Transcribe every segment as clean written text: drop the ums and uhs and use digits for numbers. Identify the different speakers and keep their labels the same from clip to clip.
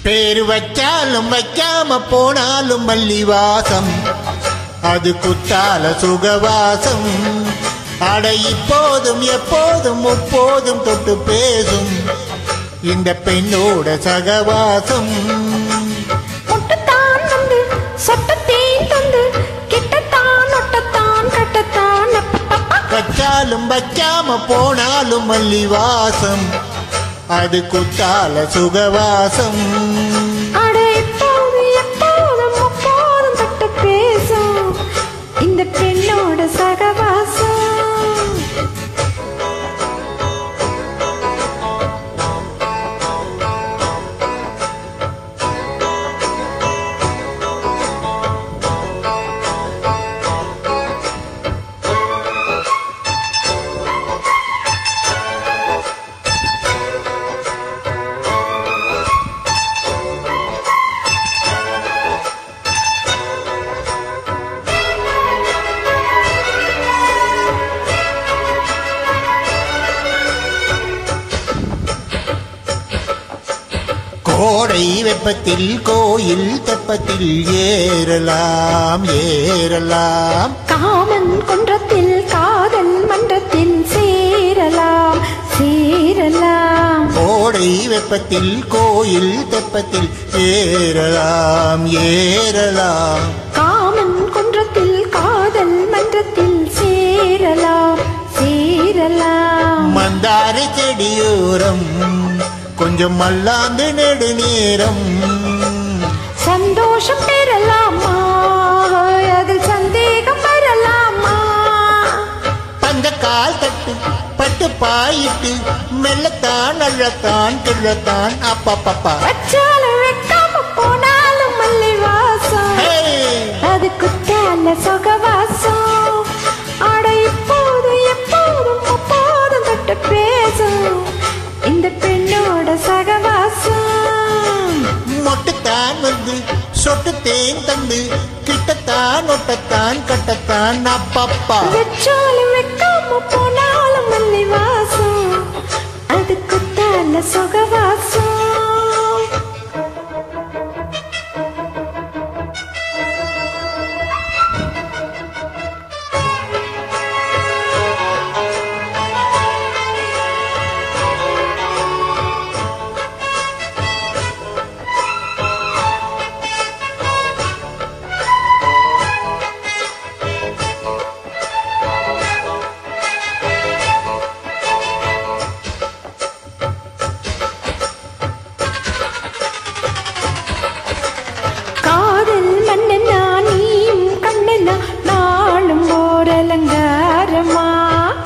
Speaker 1: பேரு வச்சாலும் வைக்காம போனாலும் மல்லிவாசம் அது குத்தால சுகவாசம். அட இப்போதும் எப்போதும் முப்போதும் தொட்டு பேசும் இந்த பெண்ணோட சகவாசம்.
Speaker 2: முட்டத்தான் வந்து சொட்டத்தேன் தந்து கிட்டத்தான் ஒட்டத்தான் கட்டத்தான்
Speaker 1: வச்சாலும் வைக்காம போனாலும் மல்லிவாசம் அது குத்தால சுகவாசம்.
Speaker 2: அட இப்போது எப்போதும் முப்போதும் தொட்டு பேசும் இந்த பெண்ணோட சகவாசம்.
Speaker 1: கோடை வெப்பத்தில் கோயில் தெப்பத்தில் ஏறலாம் ஏறலாம்.
Speaker 2: காமன் குன்றத்தில் காதல் மன்றத்தில் சேரலாம் சேரலாம்.
Speaker 1: கோடை வெப்பத்தில் கோயில் தெப்பத்தில் ஏறலாம் ஏறலாம்.
Speaker 2: காமன் குன்றத்தில் காதல் மன்றத்தில் சேரலாம் சேரலாம்.
Speaker 1: மந்தார செடியோரம் கொஞ்சம் மல்லாந்து நெடுநேரம்
Speaker 2: சந்தோஷம் பெறலாமா அதில் சந்தேகம் வரலாமா.
Speaker 1: பந்த கால் தட்டு பட்டு பாயிட்டு மெல்லத்தான் அள்ளத்தான் கிள்ளத்தான் அப்பப்பப்பா.
Speaker 2: வச்சாலும் வைக்காம போனாலும் மல்லிவாசம் அது குத்தால சுகவாசம். அட இப்போது எப்போதும் முப்போதும் தொட்டு பேசும் இந்த பெண்ணோட சகவாசம்.
Speaker 1: மொட்டுத்தான் வந்து சொட்டு தேன் தந்து கிட்டத்தான் ஒட்டத்தான் கட்டத்தான் அப்பப்பா.
Speaker 2: வச்சாலும் வைக்காம போனாலும் மல்லிவாசம் அது குத்தால சுகவாசம்.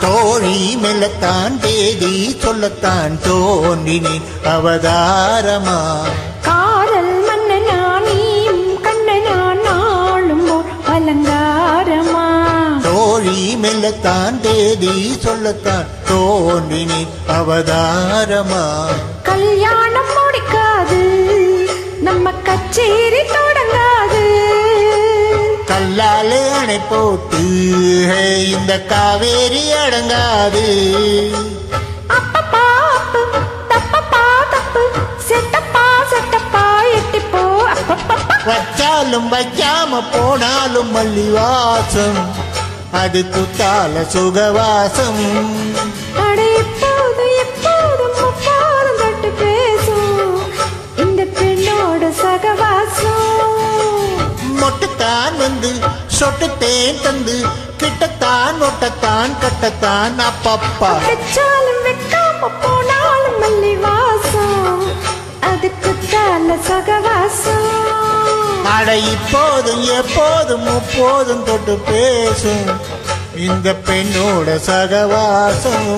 Speaker 1: தோழி மெல்லத்தான் தேதி சொல்லத்தான் தோன்றினேன் அவதாரமா.
Speaker 2: காதல் மன்னனா நீயும் கண்ணனா நாளும் அலங்காரமா.
Speaker 1: தோழி மெல்லத்தான் தேதி சொல்லத்தான் தோன்றினேன் அவதாரமா.
Speaker 2: கல்யாணம் முடிக்காது நம்ம கச்சேரி தொடங்காது.
Speaker 1: கல்லாலே அணை போட்டு இந்த காவேரி அடங்காது.
Speaker 2: அப்பப்பா அப்பு தப்பப்பா தப்பு செட்டப்பா செட்டப்பா எட்டிப்போ அப்பப்பா.
Speaker 1: வச்சாலும் வைக்காம போனாலும் மல்லிவாசம் அது குத்தால சுகவாசம்.
Speaker 2: அட இப்போது எப்போதும் முப்போதும் தொட்டு பேசும் இந்த பெண்ணோட சகவாசம்.
Speaker 1: மொட்டுத்தான் வந்து சொட்டு தேன் தந்து கிட்டத்தான் ஒட்டத்தான் கட்டத்தான் அப்பப்பா.
Speaker 2: வச்சாலும் வைக்காம போனாலும் மல்லிவாசம் அது குத்தால சகவாசம்.
Speaker 1: அட இப்போதும் எப்போதும் முப்போதும் தொட்டு பேசும் இந்த பெண்ணோட சகவாசம்.